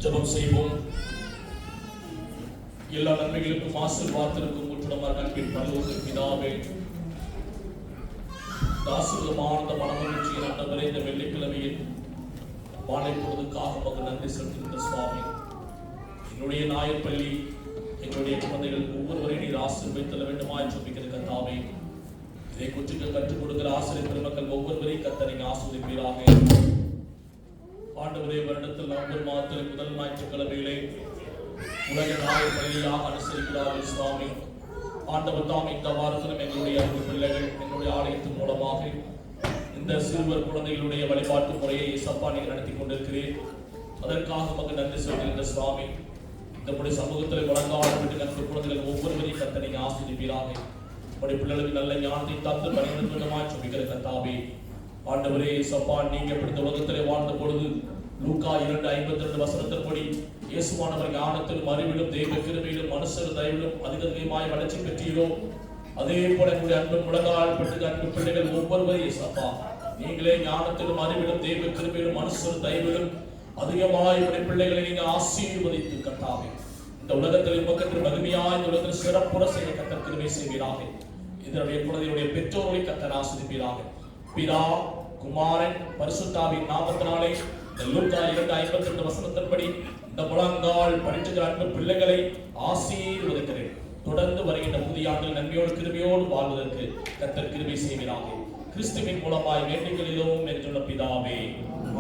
ஜெபம் செய்வோம். எல்லா நன்மைகளுக்கும் ஆசீர்வாதத்திற்கும் முற்றிலுமாக அன்பின் பரலோக பிதாவே, ஆசீர்வாதமான மனமகிழ்ச்சியின் ஆண்டவரே, இந்த வெள்ளிக்கிழமையில் மாலை பொழுதுக்காக உமக்கு நன்றி செலுத்துகின்ற சுவாமி. என்னுடைய நாயப்பள்ளி எங்களுடைய குழந்தைகள் ஒவ்வொருவரையும் நீர் ஆசீர்வதித்தல வேண்டுமாய் ஜெபிக்கிற கர்த்தாவே, இதை குற்றிக்கு கற்றுக் கொடுக்கிற ஆசிரியர் பெருமக்கள் ஒவ்வொருவரையும் கர்த்தர் நீங்க ஆசீர்வதிப்பீராக. ஆண்டவரே, வருடத்தில் நவம்பர் மாதத்தில் முதல் ஞாயிற்றுக்கிழமையிலே உலக நாயர் பள்ளியாக அனுசரிக்கிறார்கள் சுவாமி. ஆண்டவர் தாம் இந்த வாரத்திலும் எங்களுடைய அன்பு பிள்ளைகள் எங்களுடைய ஆலயத்தின் மூலமாக இந்த சிறுவர் குழந்தைகளுடைய வழிபாட்டு முறையை இயேசப்பா நீங்கள் நடத்தி கொண்டிருக்கிறேன். அதற்காக உமக்கு நன்றி சொல்கின்ற சுவாமி. நம்முடைய சமூகத்தில் வழங்காடு அன்பு குழந்தைகள் ஒவ்வொருவரையும் கர்த்தர் நீங்க ஆசீர்வதிப்பீராக. நம்முடைய பிள்ளைகளுக்கு நல்ல ஞானத்தை தந்து பணிந்துமாய் ஜெபிக்கிற கர்த்தாவே, ஆண்டவரே இயேசப்பா, நீங்க இந்த உலகத்திலே வாழ்ந்த பொழுது லூக்கா 2:52 இயேசுவானவர் ஞானத்திலும் அறிவிலும் தெய்வ கிருபையிலும் மனுஷர் தயவிலும் அதிகமாய் வளர்ச்சி பெற்றீரோ, அதே போல எங்களுடைய அன்பு முழங்கால் பெற்ற அன்பு பிள்ளைகள் ஒவ்வொருவரும் இயேசப்பா, நீங்களே ஞானத்திலும் அறிவிலும் தெய்வ கிருபையிலும் மனுஷர் தயவிலும் அதிகமாய் உடைய பிள்ளைகளை நீங்க ஆசீர்வதித்து கர்த்தாவே, இந்த உலகத்தில் உமக்கு மகிமையாய் இந்த உலகத்தில் சிறப்புற செய்ய கர்த்தர் கிருபை செய்வீராக. இதனுடைய குழந்தையுடைய பெற்றோர்களை கர்த்தர் ஆசீர்வதிப்பீராக. பிதா குமாரன் பரிசுத்தாவின் நாமத்தினாலே லூக்கா 2:52 இந்த முழங்கால் படிக்கிற அன்பு பிள்ளைகளை ஆசீர்வதிக்கிறேன். தொடர்ந்து வருகின்ற புதிய ஆண்டில் நன்மையோடு கிருபையோடு வாழ்வதற்கு கர்த்தர் கிருபை செய்வீராக. கிறிஸ்துவின் மூலமாய் வேண்டிக் கொள்கிறோம் என்று சொன்ன பிதாவே,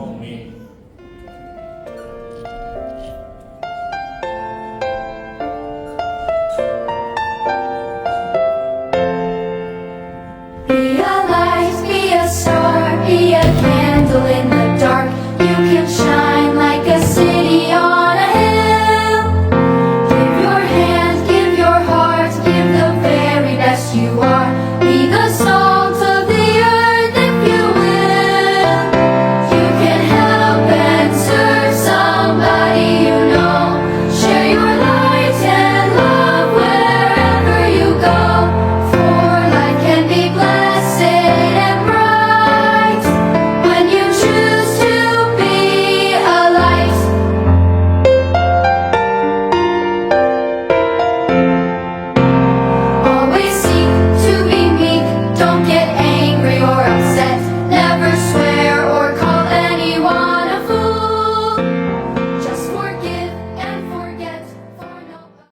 ஆமென்.